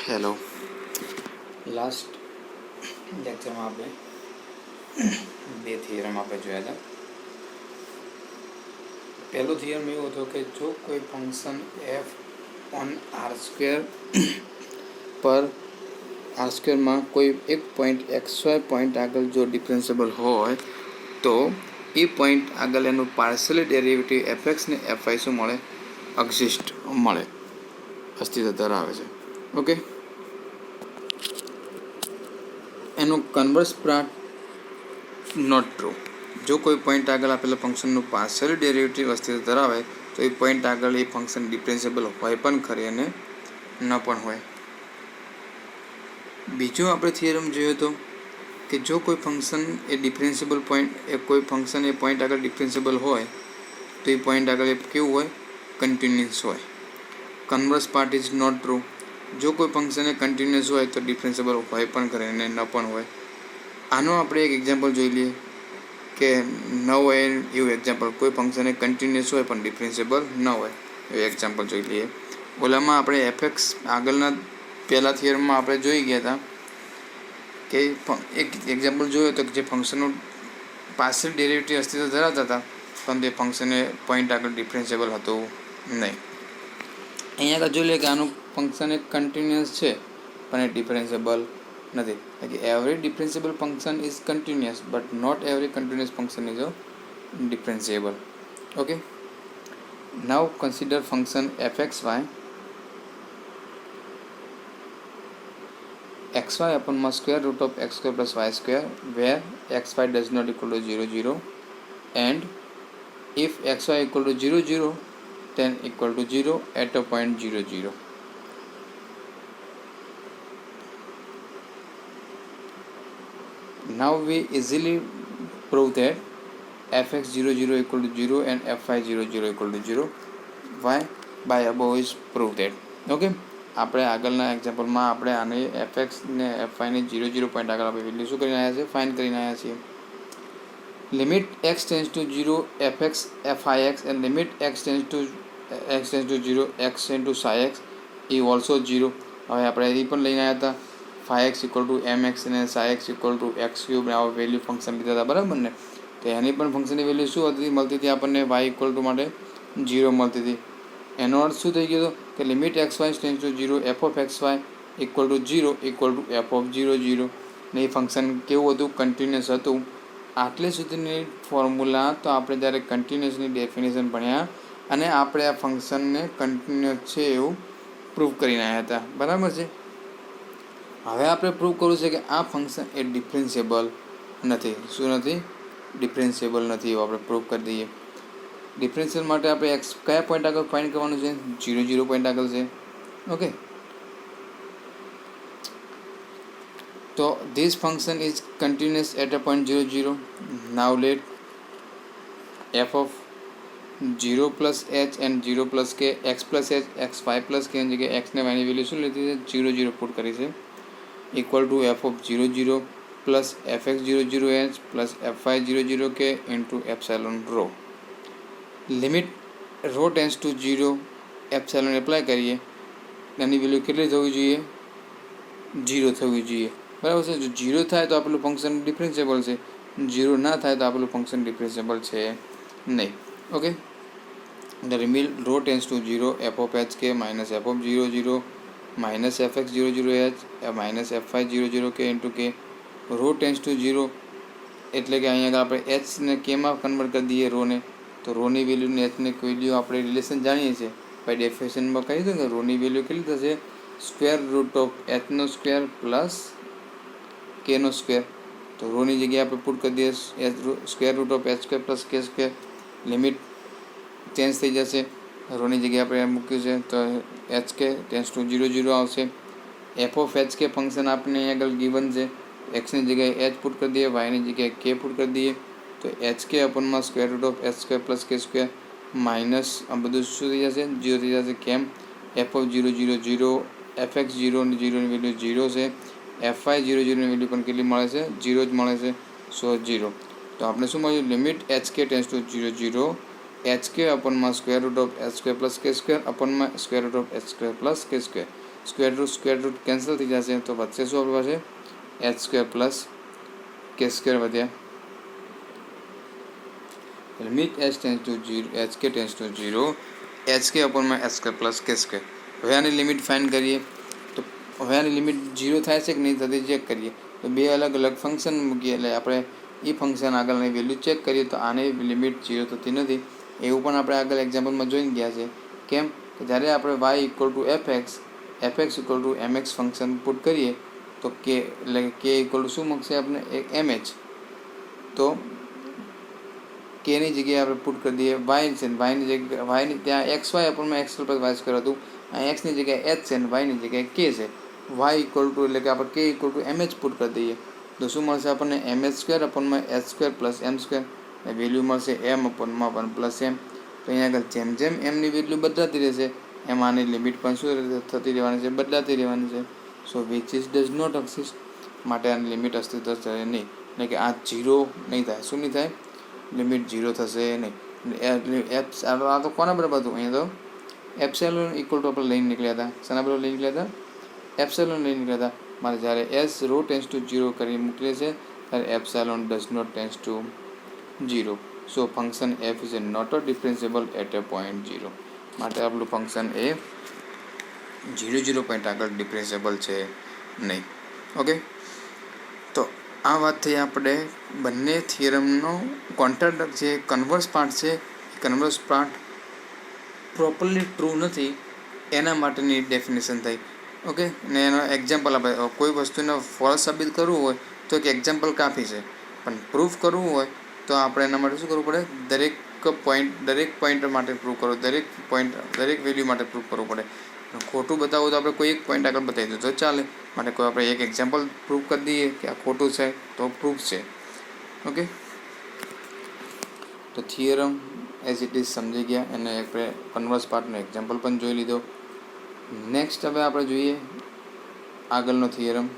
Hello. Last લેક્ચરમાં આપણે બે થિયરમ જોયા હતા. પહેલો થિયરમ એવો હતો કે જો કોઈ function F on R square પર આર સ્ક્વેરમાં કોઈ એક પોઈન્ટ એક્સ વાય પોઈન્ટ આગળ જો ડિફરન્શિયેબલ હોય તો એ પોઈન્ટ આગળ એનું પાર્શિયલ ડેરિવેટિવ એફએક્સ ને એફઆઈ શું મળે? એક્ઝિસ્ટ મળે, અસ્તિત્વ ધરાવે છે. ઓકે, એનો કન્વર્સ પાર્ટ નોટ ટ્રુ. જો કોઈ પોઈન્ટ આગળ આપેલા ફંક્શનનું પાર્શિયલ ડેરિવેટિવ અસ્તિત્વ ધરાવે તો એ પોઈન્ટ આગળ એ ફંક્શન ડિફરન્શિયેબલ હોય પણ ખરી અને ન પણ હોય. બીજો આપણે થિયરમ જોયો હતો કે જો કોઈ ફંક્શન એ ડિફરન્શિયેબલ પોઈન્ટ કોઈ ફંક્શન એ પોઈન્ટ આગળ ડિફરન્શિયેબલ હોય તો એ પોઈન્ટ આગળ એ કેવું હોય? કન્ટિન્યુઅસ હોય. કન્વર્સ પાર્ટ ઇઝ નોટ ટ્રુ. જો કોઈ ફંક્શન એ કન્ટિન્યુઅસ હોય તો ડિફરન્શિયેબલ હોય પણ ખરે અને ન પણ હોય. આનો આપણે એક એક્ઝામ્પલ જોઈ લઈએ કે ન હોય એવું એક્ઝામ્પલ. કોઈ ફંક્શન એ કન્ટિન્યુઅસ હોય પણ ડિફરન્શિયેબલ ન હોય એવું એક્ઝામ્પલ જોઈ લઈએ. ઓલામાં આપણે એફએક્સ આગળના પહેલા થિયરમાં આપણે જોઈ ગયા હતા કે એક એક્ઝામ્પલ જોયું હતું કે જે ફંક્શનનું પાર્શિયલ ડેરિવેટિવ અસ્તિત્વ ધરાવતા હતા પણ તે ફંક્શને પોઈન્ટ આગળ ડિફરન્શિયેબલ હતું નહીં. અહીંયા આગળ જોઈ લઈએ કે આનું ફંક્શન એક કન્ટિન્યુઅસ છે પણ એ ડિફરન્શિયેબલ નથી. એટલે every differentiable function is continuous but not every continuous function is differentiable. Okay, now consider function fxy xy upon my square root of x square plus y square where xy does not equal to 0 0 and if xy equal to 0 0 then equal to 0 at a point 0 0. Now we easily prove that fx 0 0 equal to 0 and fy 0 0 equal to 0. Why? By above is prove that. Okay, આપણે આગળના એક્ઝામ્પલમાં આપણે આને FX ને એફઆઈને 0 0 point આગળ આપણે value શું કરીને આવ્યા છે? ફાઇન્ડ કરીને આવ્યા છીએ. Limit x tends to 0 f x phi x and limit x tends to 0 x into psi x એ ઓલ્સો 0. હવે આપણે એ પણ લઈને આવ્યા હતા phi x equal to m x અને psi x equal to x cube આવા વેલ્યુ ફંક્શન લીધા હતા, બરાબર ને? તો એની પણ ફંક્શનની વેલ્યુ શું હતી? મળતી હતી આપણને વાય ઇક્વલ ટુ માટે 0 મળતી હતી. એનો અર્થ શું થઈ ગયો કે limit x y tends to 0 f of x y equal to 0 equal to f of 0 0. ને એ ફંક્શન કેવું હતું? કન્ટિન્યુઅસ હતું. આટલે સુધીની ફોર્મ્યુલા તો આપણે જ્યારે કન્ટિન્યુઅસની ડેફિનેશન ભણ્યા અને આપણે આ ફંક્શનને કન્ટિન્યુઅસ છે એવું પ્રૂવ કરીને આવ્યા હતા, બરાબર છે? હવે આપણે પ્રૂવ કરવું છે કે આ ફંક્શન એ ડિફરન્શિયેબલ નથી. શું નથી? ડિફરન્શિયેબલ નથી એવું આપણે પ્રૂવ કરી દઈએ. ડિફરન્શિયલ માટે આપણે એક્સ કયા પોઈન્ટ આગળ ફાઇન્ડ કરવાનું છે? 0 0 પોઈન્ટ આગળ છે. ઓકે, તો this function is continuous at a point 0 0. Now let f of 0 plus h and 0 plus k x plus h x y plus k એની જગ્યાએ એક્સ ને વાયની વેલ્યુ શું લીધી છે? 0 0 પુટ કરી છે equal to f of 0 0 plus f x 0 0 h plus f y 0 0 કે into epsilon rho. Limit rho tends to 0 epsilon apply કરીએ, એની વેલ્યુ કેટલી થવી જોઈએ? 0 થવી જોઈએ, બરાબર છે? જો 0 થાય તો આપેલું ફંક્શન ડિફરન્શિયેબલ છે, 0 ના થાય તો આપેલું ફંક્શન ડિફરન્શિયેબલ છે નહીં. Okay, the limit rho tends to 0 f of h k minus f of 0 0 minus f x 0 0 h minus f y 0 0 કે ઇન્ટુ કે રો ટેન્સ ટુ 0 એટલે કે અહીંયા આગળ આપણે એચને કેમાં કન્વર્ટ કરી દઈએ? રોને. તો રોની વેલ્યુને એચની વેલ્યુ આપણે રિલેશન જાણીએ છીએ, બાય ડેફિનેશનમાં કહી દઉં કે રોની વેલ્યુ કેટલી થશે? સ્ક્વેર રૂટ ઓફ એચનો સ્ક્વેર પ્લસ કેનો સ્ક્વેર. તો રોની જગ્યાએ આપણે પુટ કરી દઈએ h square root of h square plus k square. Limit change થઈ જશે, રોની જગ્યાએ આપણે મૂક્યું છે તો એચ કે ટેન્સ ટુ 0 0 આવશે. એફ ઓફ એચ કે ફંક્શન આપણે અહીં આગળ ગિવન છે, એક્સની જગ્યાએ એચ પુટ કરી દઈએ, વાયની જગ્યાએ કે પુટ કરી દઈએ તો એચ કે અપનમાં square root of h square plus k square minus આ બધું શું થઈ જશે? 0 થઈ જશે. કેમ? એફ ઓફ 0 0 0 એફ એક્સ 0 અને 0ની વેલ્યુ 0 છે, એફ વાય 0 0ની વેલ્યુ પણ કેટલી મળે છે? 0 જ મળે છે. સો 0. તો આપણે શું મળ્યું? Limit h k tends to 0 0 h k અપનમાં square root of h square plus k square અપનમાં square root of h square plus k square. Square root cancel થઈ જશે તો વધશે શું આપણી પાસે h square plus k square વધ્યા. Limit h tends to 0 h k tends to 0 h k અપોનમાં h square plus k square. હવે આની લિમિટ ફાઇન્ડ કરીએ તો હવે આની લિમિટ 0 થાય છે કે નહીં થતી ચેક કરીએ તો બે અલગ અલગ ફંક્શન મૂકીએ એટલે આપણે એ ફંક્શન આગળની વેલ્યુ ચેક કરીએ તો આની લિમિટ 0 થતી નથી. એવું પણ આપણે આગળ એક્ઝામ્પલમાં જોઈને ગયા છે. કેમ કે જ્યારે આપણે y equal to f x equal to m x function put કરીએ તો કે એટલે કે ઇક્વલ ટુ શું મળશે આપણે એક એમએચ, તો કેની જગ્યાએ આપણે પુટ કરી દઈએ વાય છે ને વાયની જગ્યાએ વાયની ત્યાં એક્સ વાય આપણને એક્સ પ્લસ વાય સ્ક્વેર હતું, અહીં એક્સની જગ્યાએ એચ છે ને વાયની જગ્યાએ કે છે. વાય ઇક્વલ ટુ એટલે કે આપણે કે ઇક્વલ ટુ એમએચ પુટ કરી દઈએ તો શું મળશે આપણને એમએચ સ્ક્વેર અપોનમાં h square plus m square, value મળશે એમ અપોનમાં 1 પ્લસ એમ. તો અહીંયા આગળ જેમ જેમ એમની વેલ્યુ બદલાતી રહેશે એમ આની લિમિટ પણ શું થતી રહેવાની છે, બદલાતી રહેવાની છે. So which is does not exist, માટે આની લિમિટ અસ્તિત્વ થશે નહીં, એટલે કે આ 0 નહીં થાય. શું નહીં થાય? લિમિટ 0 થશે નહીં. આ તો કોના બરાબર હતું? અહીંયા તો એપ્સિલોન ઇક્વલ ટુ આપણે લઈને નીકળ્યા હતા. શાના બરાબર લઈને નીકળ્યા હતા? એપ્સિલોન લઈને નીકળ્યા હતા. મારે જ્યારે એસ રો ટેન્સ ટુ 0 કરી મૂકીએ છે ત્યારે epsilon does not tends to 0. So function f is not a differentiable at a point 0. માટે આપણું ફંક્શન એ 0 પોઈન્ટ આગળ ડિફરન્શિયેબલ છે નહીં. ઓકે, તો આ વાત થઈ આપણે બંને થિયરમનો કોન્ટ્રાડિક્ટ જે કન્વર્સ પાર્ટ છે એ કન્વર્સ પાર્ટ પ્રોપરલી ટ્રુ નથી એના માટેની ડેફિનેશન થઈ. ઓકે, ને એનો એક્ઝામ્પલ આપણે કોઈ વસ્તુને ફોલ્સ સાબિત કરવું હોય તો એક એક્ઝામ્પલ કાફી છે, પણ પ્રૂફ કરવું હોય તો આપણે એના માટે શું કરવું પડે? દરેક પોઈન્ટ માટે પ્રૂફ કરવું, દરેક વેલ્યુ માટે પ્રૂફ કરવું પડે. ખોટું બતાવવું તો આપણે કોઈ એક પોઈન્ટ આગળ બતાવી દઈએ તો ચાલે, માટે કોઈ આપણે એક એક્ઝામ્પલ પ્રૂફ કરી દઈએ કે આ ખોટું છે તો પ્રૂફ છે. ઓકે, તો થિયરમ એઝ ઇટ ઇઝ સમજી ગયા અને આપણે કન્વર્સ પાર્ટનો એક્ઝામ્પલ પણ જોઈ લીધો. નેક્સ્ટ હવે આપણે જોઈએ આગળનો theorem.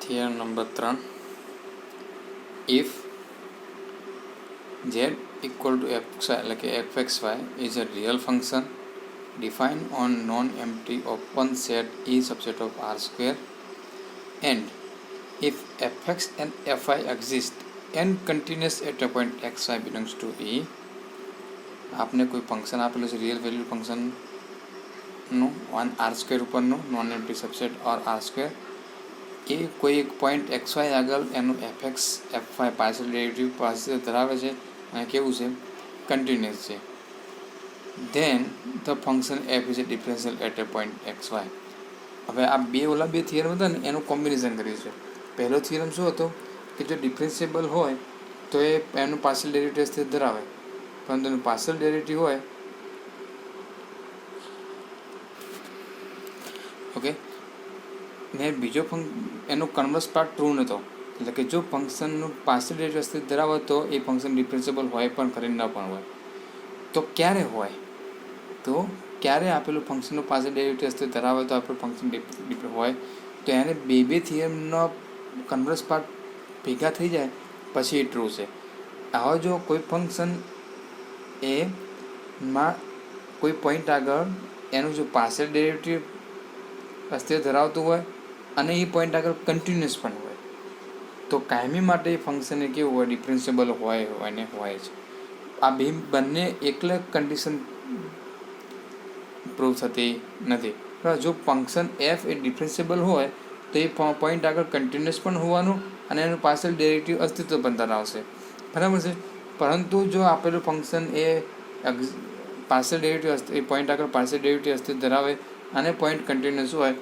Theorem number 3. If z equal to fxy એટલે કે fxy is a real function defined on non-empty open set E subset of R square, and if fx and fy exist and continuous at a point xy belongs to E. આપને કોઈ function આપેલું છે real value ફંક્શનનું R square ઉપરનું non empty subset ઓર R square, એ કોઈ એક point XY આગળ એનું fx fy પાર્શિયલ ડેરિવેટિવ પાસે ધરાવે છે અને કેવું છે? કન્ટિન્યુઅસ છે. Then the function f is a differential at a point XY. હવે આ બે થિયરમ હતા ને એનું કોમ્બિનેશન કર્યું છે. પહેલો થિયરમ શું હતો કે જો ડિફરન્શિયેબલ હોય તો એનું પાર્શિયલ ડેરિવેટિવ અસ્તિત્વ ધરાવે, પરંતુ એનું પાર્શિયલ ડેરિવેટિવ હોય ઓકે ને બીજો એનો કન્વર્સ પાર્ટ ટ્રુ નહોતો, એટલે કે જો ફંક્શનનું પાર્શિયલ ડેરિવેટિવ અસ્તિત્વ ધરાવે તો એ ફંક્શન ડિફરન્શિયેબલ હોય પણ ખરી ન પણ હોય. તો ક્યારે હોય? તો ક્યારે આપેલું ફંક્શનનું પાર્શિયલ ડેરિવેટિવ અસ્તિત્વ ધરાવે તો આપણું ફંક્શન હોય તો એને બે થિયરમનો કન્વર્સ પાર્ટ ભેગા થઈ જાય પછી એ ટ્રુ છે. આવા જો કોઈ ફંક્શન એમાં કોઈ પોઈન્ટ આગળ એનું જો પાર્શિયલ ડેરિવેટિવ અસ્તિત્વ ધરાવતું હોય અને એ પોઈન્ટ આગળ કન્ટિન્યુઅસ પણ હોય તો કાયમી માટે એ ફંક્શન એ કેવું હોય? ડિફરન્શિયેબલ હોય ને હોય છે. આ બંને એકલા કન્ડિશન પ્રૂવ થતી નથી. જો ફંક્શન એફ એ ડિફરન્શિયેબલ હોય તો એ પોઈન્ટ આગળ કન્ટિન્યુઅસ પણ હોવાનું અને એનું પાર્શિયલ ડેરિવેટિવ અસ્તિત્વ પણ ધરાવશે, બરાબર છે. પરંતુ જો આપેલું ફંક્શન એ પાર્શિયલ ડેરિવેટિવ એ પોઈન્ટ આગળ પાર્શિયલ ડેરિવેટિવ અસ્તિત્વ ધરાવે અને પોઈન્ટ કન્ટિન્યુઅસ હોય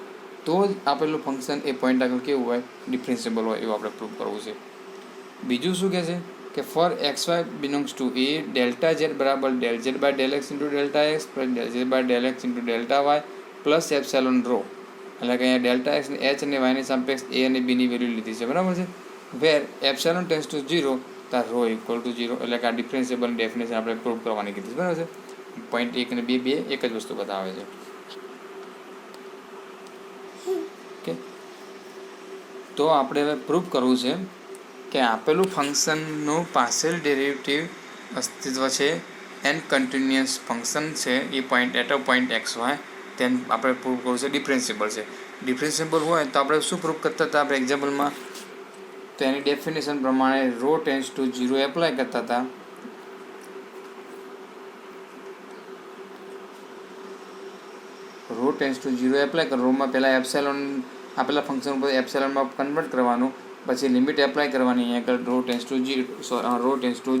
તો જ આપેલું ફંક્શન એ પોઈન્ટ આગળ કેવું હોય? ડિફરન્શિયેબલ હોય એવું આપણે પ્રૂવ કરવું છે. બીજું શું કહે છે કે for XY belongs to a delta z બરાબર del z by del x into delta x plus del z by del x into delta y plus epsilon rho, એટલે કે અહીંયા ડેલ્ટા એક્સ એચ અને વાયની સાપેક્ષ એ અને બીની વેલ્યુ લીધી છે, બરાબર છે. વેર એપ્સિલોન ટેન્સ ટુ 0 તાર રો ઇક્વલ ટુ 0, એટલે કે આ ડિફરન્શિયેબલ ડેફિનેશન આપણે પ્રૂવ કરવાની કીધી છે, બરાબર છે. પોઈન્ટ 1 અને 2 એક જ વસ્તુ બતાવે છે. ઓકે, તો આપણે હવે પ્રૂફ કરવું છે કે આપેલું ફંક્શનનું પાર્શિયલ ડેરિવેટિવ અસ્તિત્વ છે એન કન્ટિન્યુઅસ ફંક્શન છે a point at a point x y તેને આપણે પ્રૂવ કરવું છે ડિફરન્શિયેબલ છે. ડિફરન્શિયેબલ હોય તો આપણે શું પ્રૂવ કરતા હતા આપણે એક્ઝામ્પલમાં, તો એની ડેફિનેશન પ્રમાણે રો ટેન્સ ટુ 0 એપ્લાય કરતા હતા. રો ટેન્સ ટુ 0 એપ્લાય કરો, રોમાં પહેલાં એપ્સાઇલોન આપેલા ફંક્શન ઉપર એપ્સાઇલોનમાં કન્વર્ટ કરવાનું, પછી લિમિટ એપ્લાય કરવાની અહીંયા આગળ રો ટેન્સ ટુ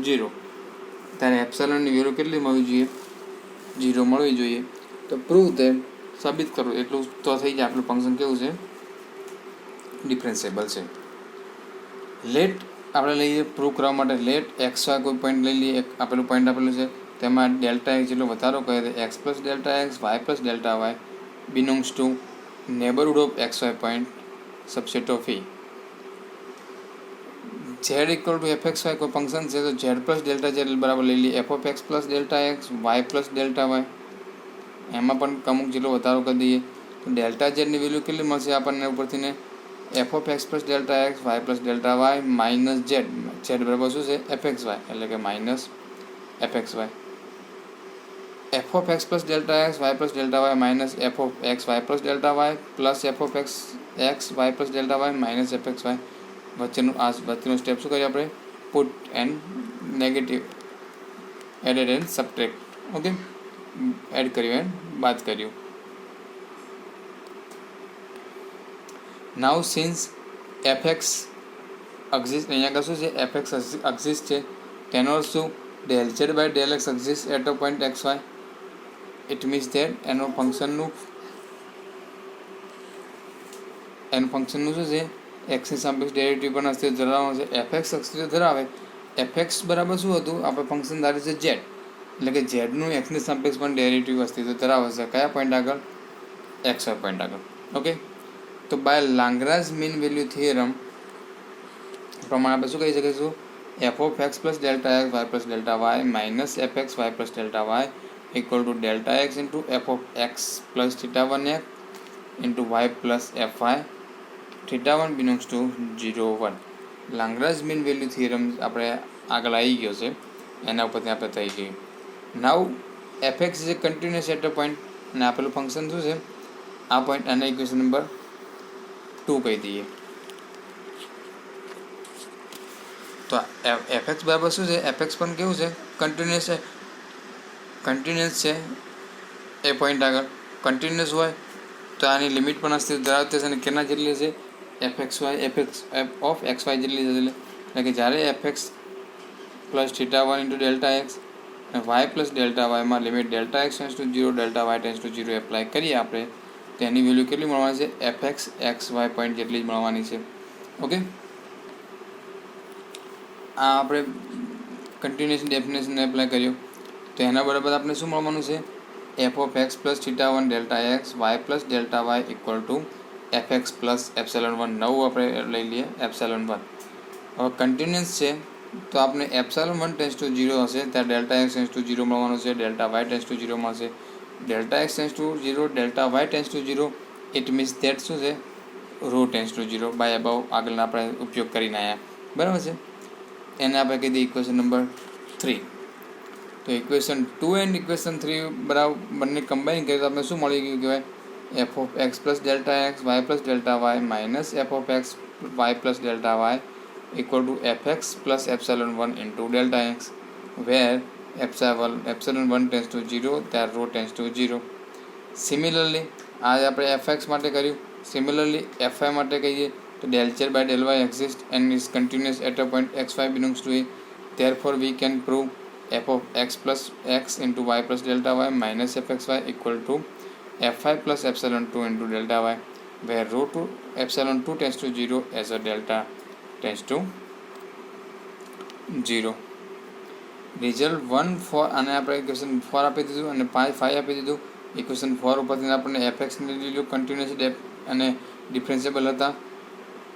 0 ત્યારે એપ્સાઇલોનની વેલ્યુ કેટલી મળવી જોઈએ? 0 મળવી જોઈએ. તો પ્રૂવ તે સાબિત કરો એટલું તો થઈ જાય આપણું ફંક્શન કેવું છે? ડિફરન્શિયેબલ છે. લેટ આપણે લઈએ પ્રૂવ કરવા માટે, લેટ એક્સ વાય કોઈ પોઈન્ટ લઈ લઈએ, એક આપેલું પોઈન્ટ આપેલું છે તેમાં ડેલ્ટા એક્સ જેટલો વધારો કરે તો x plus delta x y plus delta y belongs to neighbourhood of x y point subset of E. Z equal to f x y કોઈ ફંક્શન છે તો ઝેડ પ્લસ ડેલ્ટા ઝેડ બરાબર લઈ લઈએ f of x plus delta x y plus delta y, એમાં પણ અમુક જેટલો વધારો કરી દઈએ તો ડેલ્ટા ઝેડની વેલ્યુ કેટલી મળશે આપણને ઉપરથી ને? F of x plus delta x y plus delta y minus z, z બરાબર શું છે? એફ એક્સ વાય, એટલે કે minus f x y. F of x plus delta x y plus delta y minus f of x y plus delta y plus f of x y plus delta y minus f x y. વચ્ચેનું step શું કરીએ આપણે? Put and negative added and subtract. Okay, add કર્યું and બાદ કર્યું. નાઉ since F x exist, અહીંયા આગળ શું છે? એફ એક્સ એક્ઝિસ્ટ છે તેનો અર્થ શું? Del z by del x exist at a point x y. It means that એનું ફંક્શનનું શું છે? એક્સની સાપેક્ષ ડેરિવેટિવ પણ અસ્તિત્વ ધરાવવાનું છે. એફ એક્સ અસ્તિત્વ ધરાવે, એફ એક્સ બરાબર શું હતું? આપણે ફંક્શન ધાર્યું છે ઝેડ, એટલે કે ઝેડનું એક્સની સાપેક્ષ પણ ડેરિવેટિવ અસ્તિત્વ ધરાવે છે. કયા પોઈન્ટ આગળ? એક્સ વાય પોઈન્ટ આગળ. ઓકે, તો by Lagrange mean value theorem પ્રમાણે આપણે શું કહી શકીશું? F of x plus delta x y plus delta y minus f x y plus delta y equal to delta x into f of x plus theta one x into y plus f y theta one belongs to 0 1. Lagrange mean value theorem આપણે આગળ આવી ગયો છે, એના ઉપરથી આપણે થઈ ગયું. Now f x is a continuous at a point, અને આપેલું ફંક્શન શું છે? આ પોઈન્ટ અને ઇક્વેશન નંબર 2 કહી દઈએ. તો એફ એક્સ બરાબર શું છે? એફ એક્સ પણ કેવું છે? કન્ટિન્યુઅસ છે એ પોઈન્ટ આગળ. કન્ટિન્યુઅસ હોય તો આની લિમિટ પણ અસ્તિત્વ ધરાવતી હશે અને કેના જેટલી હશે? F x of x y જેટલી હશે. એટલે કે જ્યારે f x plus theta one into delta x અને વાય પ્લસ ડેલ્ટા વાયમાં limit delta x tends to 0 delta y tends to 0 apply કરીએ આપણે, તો એની વેલ્યુ કેટલી મળવાની છે? એફ એક્સ વાય પોઈન્ટ જેટલી જ મળવાની છે. ઓકે, આ આપણે કન્ટિન્યુઅસ ડેફિનેશન એપ્લાય કર્યું તો એના બરાબર આપણે શું મળવાનું છે? F of x plus theta one delta x y plus delta y equal to f x plus epsilon 1. નવું આપણે લઈ લઈએ એપ્સેલોન 1. હવે કન્ટિન્યુઅસ છે તો આપણે એપ્સેલોન 1 ટેન્સ ટુ 0 હશે ત્યારે ડેલ્ટા એક્સ ટેન્સ ટુ 0 મળવાનું છે, ડેલ્ટા વાય ટેન્સ ટુ 0 મળશે. Delta x tends to 0 delta y tends to 0 it means that શું છે? Rho tends to 0 by about આગળના આપણે ઉપયોગ કરીને આવ્યા, બરાબર છે. એને આપણે કહી દઈએ ઇક્વેશન નંબર 3. તો ઇક્વેશન 2 એન્ડ ઇક્વેશન 3 બરાબર બંને કમ્બાઈન કરીએ તો આપણે શું મળી ગયું કહેવાય? F of x plus delta x y plus delta y minus f of x y plus delta y equal to f x plus epsilon 1 into delta x where epsilon 1 tends to 0 ત્યારે row tends to 0. Similarly આ આપણે F x માટે કર્યું. Similarly F Y માટે કહીએ તો del z by del y exist and is continuous at a point x y belongs to A. therefore we can prove f of x plus x into y plus delta y minus fxy equal to f5 plus epsilon 2 into delta y where rho 2 epsilon 2 tends to 0 as a delta tends to 0. Result 1 4 આને આપણે equation 4 આપી દીધું અને 5 આપી દીધું. Equation 4 ઉપરથી આપણને F એક્સની value continuous અને ડિફરન્શિયેબલ હતા.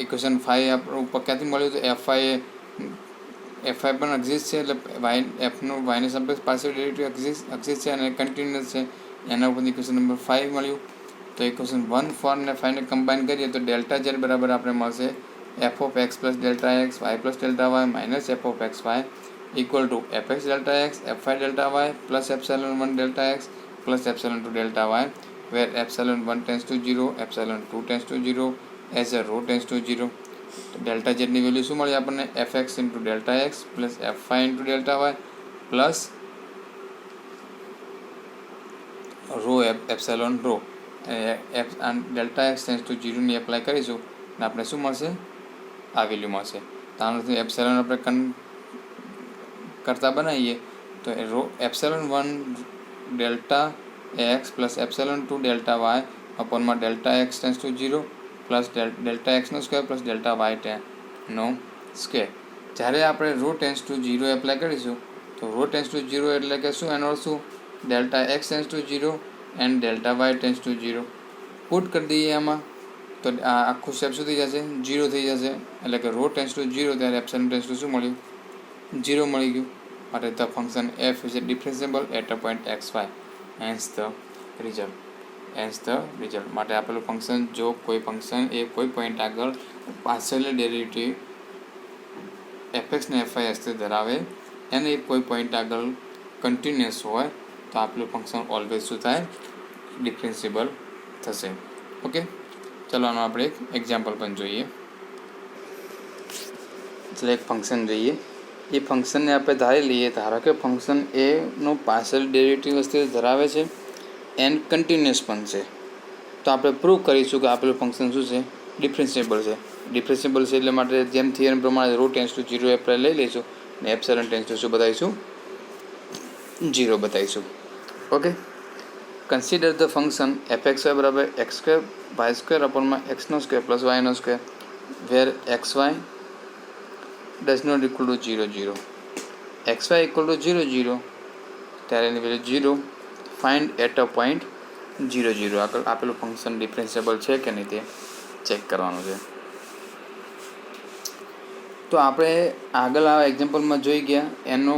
ઇક્વેશન 5 આપણું ઉપર ક્યાંથી મળ્યું? તો એફ આઈ પણ એક્ઝિસ્ટ છે, એટલે એફનું વાયની સાપેક્ષ પાર્શિયલ ડેરિવેટિવ એક્ઝિસ્ટ છે અને કન્ટિન્યુઅસ છે. એના ઉપરથી ઇક્વેશન નંબર 5 મળ્યું. તો ઇક્વેશન 1 4 અને 5 ને કમ્બાઈન કરીએ તો ડેલ્ટા ઝેડ બરાબર આપણે મળશે f of x plus delta x y plus delta y minus f of x y equal to f x delta x f y delta y plus epsilon 1 delta x plus epsilon 2 delta y where epsilon 1 tends to 0 epsilon 2 tends to 0 as a rho tends to 0 तो delta जेडनी value શું મળી આપણને f x into delta x plus f Y into delta y plus rho epsilon rho f delta x tends to 0 ની apply કરીશું અને આપણે શું મળશે આ વેલ્યુ મળશે તો આનાથી એપ્સિલોન આપણે કરતા બનાવીએ તો rho epsilon 1 delta x plus epsilon 2 delta y અપોનમાં delta x tends to 0 plus delta એક્સનો સ્ક્વેર પ્લસ ડેલ્ટા વાયનો સ્ક્વેર જ્યારે આપણે રો ટેન્સ ટુ 0 એપ્લાય કરીશું તો રો ટેન્સ ટુ 0 એટલે કે શું એનો અર્થ શું delta x tends to 0 and delta y tends to 0 put કરી દઈએ આમાં તો આ આખું સ્ટેપ શું થઈ જશે 0 થઈ જશે એટલે કે રો ટેન્સ ટુ 0 ત્યારે એપ્સિલોન ટેન્સ ટુ શું મળ્યું 0 મળી ગયું માટે the function f is differentiable at a point x y hence the result માટે આપેલું ફંક્શન જો કોઈ ફંક્શન એ કોઈ પોઈન્ટ આગળ પાર્શિયલ ડેરિવેટિવ એફ એક્સ ને એફ વાય અસ્તિત્વ ધરાવે એને કોઈ પોઈન્ટ આગળ કન્ટિન્યુઅસ હોય તો આપેલું ફંક્શન ઓલવેઝ શું થાય ડિફરન્શિયેબલ થશે ઓકે ચલો આનો આપણે એક એક્ઝામ્પલ પણ જોઈએ એટલે એક ફંક્શન જોઈએ એ ફંક્શનને આપણે ધારી લઈએ ધારો કે ફંક્શન એનું પાર્શિયલ ડેરિવેટિવ અસ્તિત્વ ધરાવે છે એન્ડ કન્ટિન્યુઅસ પણ છે તો આપણે પ્રૂવ કરીશું કે આપેલું ફંક્શન શું છે ડિફરન્શિયેબલ છે એટલે માટે જેમ થિયરમ પ્રમાણે રો ટેન્સ ટુ 0 એપ્લાય લઈ લઈશું અને એપ્સિલોન ટેન્સ ટુ શું બતાવીશું 0 બતાવીશું okay consider the function f x y બરાબર એક્સ સ્ક્વેર વાય સ્ક્વેર અપોનમાં એક્સનો સ્ક્વેર પ્લસ વાયનો square where x y does not equal to 0 0 x y equal to 0 0 ત્યારે એની value 0 find at a point 0 0 આગળ આપેલું ફંક્શન ડિફરન્શિયેબલ છે કે નહીં તે ચેક કરવાનું છે તો આપણે આગળ આ એક્ઝામ્પલમાં જોઈ ગયા એનો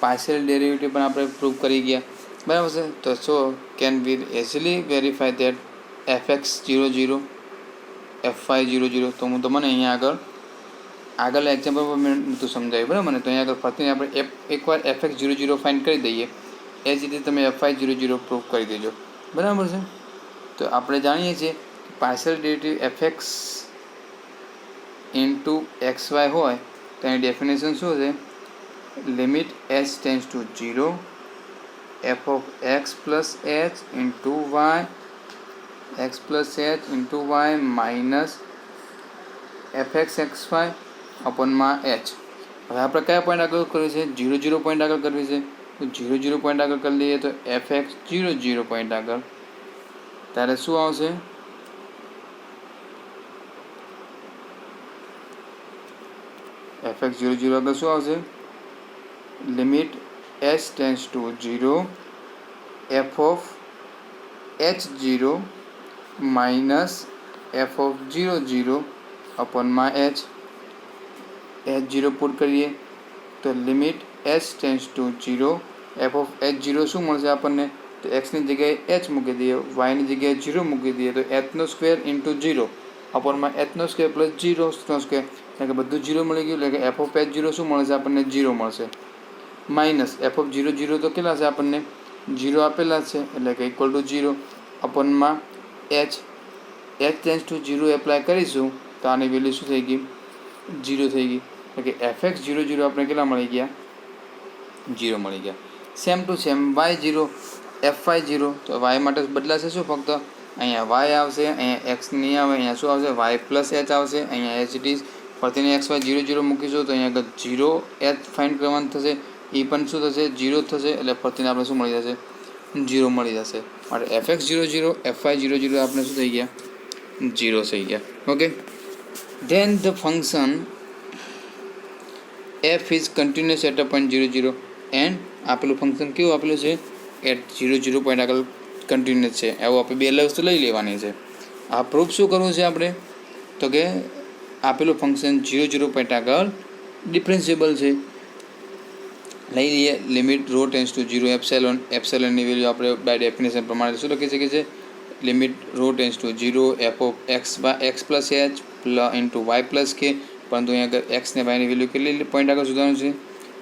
પાર્શિયલ ડેરિવેટિવ પણ આપણે પ્રૂવ કરી ગયા બરાબર છે તો so can we easily verify that f x 0 0 f y 0 0 તો હું તમને અહીંયા આગળ એક્ઝામ્પલ મેં તું સમજાવ્યું બરાબર ને તો અહીંયા આગળ ફરીથી આપણે એકવાર એફ એક્સ 0 0 ફાઇન્ડ કરી દઈએ એ જ રીતે તમે એફ વાય 0 0 પ્રૂવ કરી દેજો બરાબર છે તો આપણે જાણીએ છીએ partial derivative f x into x y હોય તો એની ડેફિનેશન શું છે limit h tends to 0 f of x plus h into y x plus h into y minus f x x y અપોનમાં એચ હવે આપણે કયા પોઈન્ટ આગળ કરવી છે 0 0 પોઈન્ટ આગળ કરવી છે તો 0 0 પોઈન્ટ આગળ કરી લઈએ તો એફ એક્સ 0 0 પોઈન્ટ આગળ ત્યારે શું આવશે એફ એક્સ 0 0 આગળ શું આવશે limit h tends to 0 f of h 0 minus f of 0 0 અપોનમાં એચ 0 પુટ કરીએ તો limit h tends to 0 f of h 0 શું મળશે આપણને તો એક્સની જગ્યાએ એચ મૂકી દઈએ વાયની જગ્યાએ 0 મૂકી દઈએ તો એચનો સ્ક્વેર ઇન્ટુ 0 અપોનમાં એચનો સ્ક્વેર પ્લસ 0નો સ્ક્વેર એટલે કે બધું 0 મળી ગયું એટલે કે એફ ઓફ એચ 0 શું મળશે આપણને 0 મળશે માઇનસ એફ ઓફ 0 0 તો કેટલા છે આપણને 0 આપેલા છે એટલે કે ઇક્વલ ટુ 0 અપોનમાં એચ ટેન્સ ટુ 0 એપ્લાય કરીશું તો આની વેલ્યુ શું થઈ ગઈ 0 થઈ ગઈ એટલે કે એફ એક્સ 0 0 આપણે કેટલા મળી ગયા 0 મળી ગયા same to same y 0 f y 0 તો વાય માટે બદલાશે શું ફક્ત અહીંયા વાય આવશે અહીંયા એક્સ નહીં આવે અહીંયા શું આવશે વાય પ્લસ એચ આવશે અહીંયા એચ ઇટ ઇઝ ફરીને એક્સ વાય 0 0 મૂકીશું તો અહીંયા આગળ 0 એચ ફાઇન્ડ કરવાનું થશે એ પણ શું થશે 0 થશે એટલે ફરીને આપણે શું મળી જશે 0 મળી જશે માટે એફ એક્સ 0 0 એફ વાય 0 0 આપણે શું થઈ ગયા 0 થઈ ગયા okay then the function f is continuous at a point 0 0 and આપેલું ફંક્શન કેવું આપેલું છે એટ 0 0 પોઈન્ટ આગળ કન્ટિન્યુઅસ છે એવું આપણે બે વસ્તુ લઈ લેવાની છે આ પ્રૂફ શું કરવું છે આપણે તો કે આપેલું ફંક્શન 0 0 પોઈન્ટ આગળ ડિફરન્શિયેબલ છે લઈ લઈએ લિમિટ રો ટેન્સ ટુ 0 એપ્સિલોનની વેલ્યુ આપણે બાય ડેફિનેશન પ્રમાણે શું લખી શકીએ છીએ limit rho tends to 0 f of x plus h into y plus k પરંતુ અહીંયા આગળ એક્સ ને વાયની વેલ્યુ કેટલી પોઈન્ટ આગળ શોધવાનું છે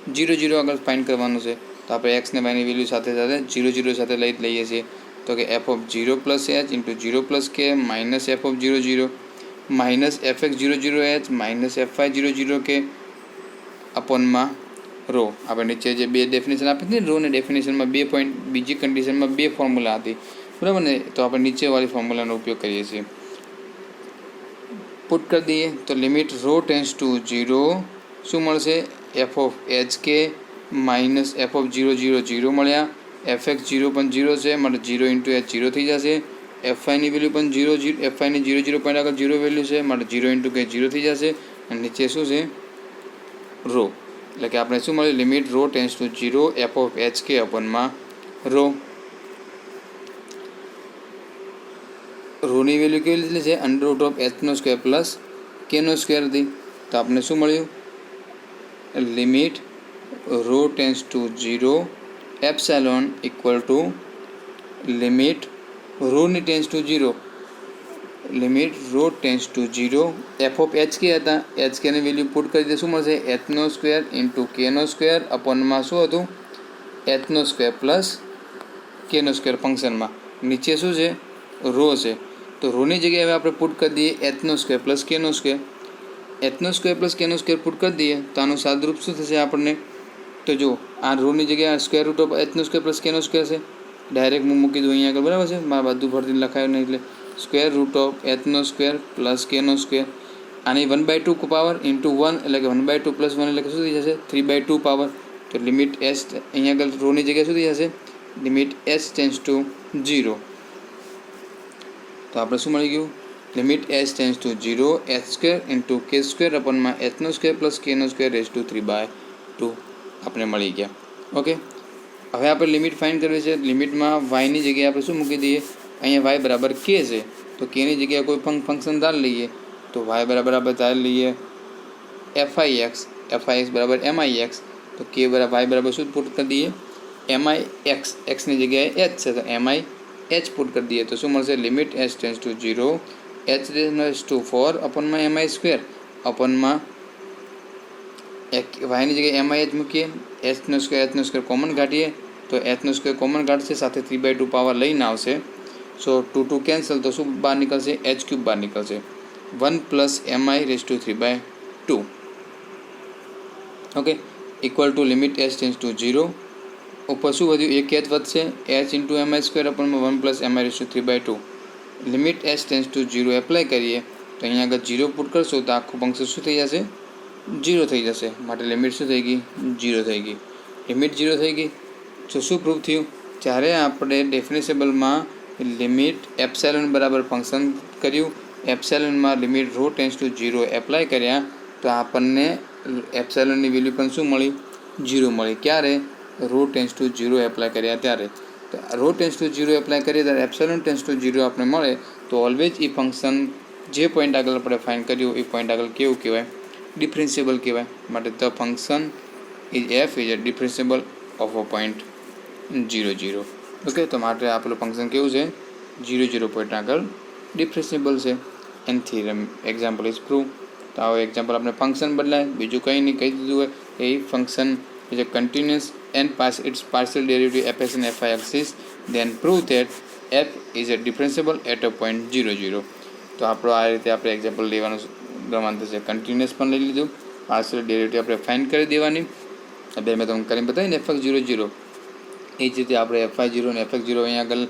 जीरो जीरो आगे फाइंड करवानुं छे तो आपणे एक्स ने वायनी वेल्यू साथे साथे जीरो जीरो साथे लई लईए छीए तो कि f of zero plus h into zero plus k minus f of zero zero minus f x zero zero h minus f y zero zero k upon में rho આપણે નીચે જે બે ડેફિનેશન આપી હતી ને રો ને ડેફિનેશનમાં 2 પોઈન્ટ બીજી કન્ડિશનમાં 2 ફોર્મ્યુલા હતી બરાબર ને તો આપણે નીચેવાળી ફોર્મ્યુલાનો ઉપયોગ કરીએ છીએ પુટ કરી દઈએ તો લિમિટ રો ટેન્સ ટુ 0 શું મળશે f of h k minus f of 0 0 0 મળ્યા એફ એક્સ 0 પણ 0 છે માટે 0 ઇન્ટુ એચ 0 થઈ જશે એફ આઈની વેલ્યુ પણ 0 0 એફ આઈની 0 0 પોઈન્ટ આગળ 0 વેલ્યુ છે માટે 0 ઇન્ટુ કે 0 થઈ જશે અને નીચે શું છે રો એટલે કે આપણે શું મળ્યું limit rho tends to 0 f of h k અપોનમાં રો રોની વેલ્યુ કેવી લીધેલી છે અંડર રૂટ ઓફ એચનો સ્ક્વેર પ્લસ કેનો સ્ક્વેર હતી તો આપણે શું મળ્યું limit rho tends to 0 epsilon equal to limit રોની tends to 0 limit rho tends to 0 f of h k હતા એચ કેની વેલ્યુ પુટ કરી દે શું મળશે એચનો સ્ક્વેર ઇન્ટુ કેનો સ્ક્વેર અપોનમાં શું હતું એચનો સ્ક્વેર પ્લસ કેનો સ્ક્વેર ફંક્શનમાં નીચે શું છે રો છે તો રોની જગ્યાએ હવે આપણે પુટ કરી દઈએ એચનો સ્ક્વેર પ્લસ કેનો સ્ક્વેર એચનો સ્ક્વેર પ્લસ કેનો સ્ક્વેર પુટ કરી દઈએ તો આનું સાદરૂપ શું થશે આપણને તો જો આ રોની જગ્યાએ સ્ક્વેર રૂટ ઓફ એચનો સ્ક્વેર પ્લસ કેનો સ્ક્વેર છે ડાયરેક્ટ હું મૂકી દઉં અહીંયા આગળ બરાબર છે મારે બધું ફરતી લખાયું નહીં એટલે સ્ક્વેર રૂટ ઓફ એચનો સ્ક્વેર પ્લસ કેનો સ્ક્વેર આની 1/2 પાવર ઇન્ટુ 1 એટલે કે 1/2 પ્લસ 1 એટલે કે શું થઈ જશે 3/2 પાવર તો લિમિટ એચ અહીંયા આગળ રોની જગ્યાએ શું થઈ જશે લિમિટ એચ ટેન્સ ટુ 0 તો આપણે શું મળી ગયું limit h tends to 0 H square into કે સ્ક્વેર અપોનમાં એચનો સ્ક્વેર પ્લસ કેનો સ્ક્વેર રેઝ ટુ 3/2 આપણે મળી ગયા ઓકે હવે આપણે લિમિટ ફાઇન્ડ કરવી છે લિમિટમાં વાયની જગ્યાએ આપણે શું મૂકી દઈએ અહીંયા વાય બરાબર કે છે તો કેની જગ્યાએ કોઈ ફંક્શન ધારી લઈએ તો વાય બરાબર આપણે ધારી લઈએ એફઆઈ એક્સ બરાબર એમઆઈ એક્સ તો કે બરાબર વાય બરાબર શું પુટ કરી દઈએ એમઆઈ એક્સ એક્સની જગ્યાએ એચ છે તો એમઆઈ એચ પુટ કરી દઈએ તો શું મળશે limit h tends to 0 h tends to 4 અપોનમાં એમઆઈ સ્ક્વેર અપોનમાં વાયની જગ્યાએ એમઆઈ એચ મૂકીએ એચનો સ્ક્વેર કોમન કાઢીએ તો એચનો સ્ક્વેર કોમન કાઢશે સાથે 3/2 પાવર લઈને આવશે સો 2 2 કેન્સલ તો શું બહાર નીકળશે એચ ક્યુબ બહાર નીકળશે 1 plus MI raise to 3/2 okay equal to limit h tends to 0 ઉપર શું વધ્યું એક એચ વધશે એચ ઇન્ટુ એમઆઈ સ્ક્વેર અપોનમાં 1 plus MI raise to 3/2 limit h tends to 0 apply કરીએ તો અહીંયા આગળ 0 પુટ કરશો તો આખું ફંક્શન શું થઈ જશે 0 થઈ જશે માટે લિમિટ શું થઈ ગઈ 0 થઈ ગઈ લિમિટ 0 થઈ ગઈ તો શું પ્રૂફ થયું જ્યારે આપણે ડેફિનેશેબલમાં લિમિટ એપ્સાઇલોન બરાબર ફંક્શન કર્યું એપ્સાઇલોનમાં limit rho tends to 0 apply કર્યા તો આપણને એપ્સાઇલોનની વેલ્યુ પણ શું મળી 0 મળી ક્યારે રો ટેન્સ ટુ 0 એપ્લાય કર્યા ત્યારે તો રો ટેન્સ ટુ 0 એપ્લાય કરીએ ત્યારે એપ્સાઇલોન ટેન્સ ટુ 0 આપણે મળે તો ઓલવેઝ એ ફંક્શન જે પોઈન્ટ આગળ આપણે ફાઇન્ડ કર્યું એ પોઈન્ટ આગળ કેવું કહેવાય ડિફરન્શિયેબલ કહેવાય માટે the function is F is a ડિફરન્શિયેબલ of a point 0 0 okay તો માટે આપેલું ફંક્શન કેવું છે 0 0 પોઈન્ટ આગળ ડિફરન્શિયેબલ છે an theorem example is prove તો આવો એક્ઝામ્પલ આપણે ફંક્શન બદલાય બીજું કંઈ નહીં કહી દીધું હોય a function is a continuous and its partial derivative f x and f y exist then prove that f is a differentiable at a point 0 0 તો આપણો આ રીતે આપણે એક્ઝામ્પલ લેવાનું પ્રમાણ થશે કન્ટિન્યુઅસ પણ લઈ લીધું પાર્શિયલ ડેરિવેટિવ આપણે ફાઇન્ડ કરી દેવાની બે મેં તમને કરીને બતાવીને એફ એક્સ 0 0 એ જ રીતે આપણે એફ આઈ 0 અને એફ એક્સ 0 અહીંયા આગળ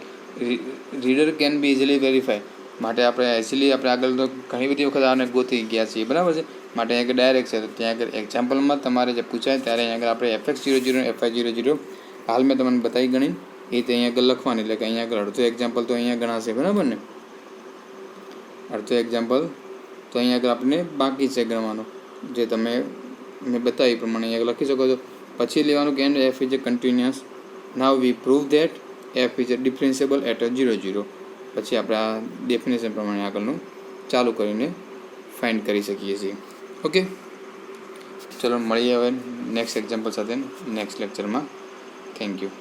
reader can be easily verify માટે આપણે ઇઝીલી આપણે આગળ તો ઘણી બધી વખત આને ગોતી ગયા છીએ બરાબર છે માટે અહીંયા ડાયરેક્ટ છે તો ત્યાં આગળ એક્ઝામ્પલમાં તમારે જે પૂછાય ત્યારે અહીંયા આગળ આપણે એફ એક્સ 0 0 એફ આઈ 0 0 હાલ મેં તમને બતાવી ગણી એ રીતે અહીંયા આગળ લખવાની એટલે કે અહીંયા આગળ અડધો એક્ઝામ્પલ તો અહીંયા ગણાશે બરાબર ને અડધો એક્ઝામ્પલ તો અહીંયા આગળ આપણે બાકી છે ગણવાનું જે તમે મેં બતાવી પ્રમાણે અહીંયા લખી શકો છો પછી લેવાનું કે and f is a continuous now we prove that f is a differentiable at a 0 0 પછી આપણે આ ડેફિનેશન પ્રમાણે આગળનું ચાલુ કરીને ફાઇન્ડ કરી શકીએ છીએ ઓકે ચલો મળીએ હવે નેક્સ્ટ એક્ઝામ્પલ સાથે નેક્સ્ટ લેક્ચરમાં થેન્ક યુ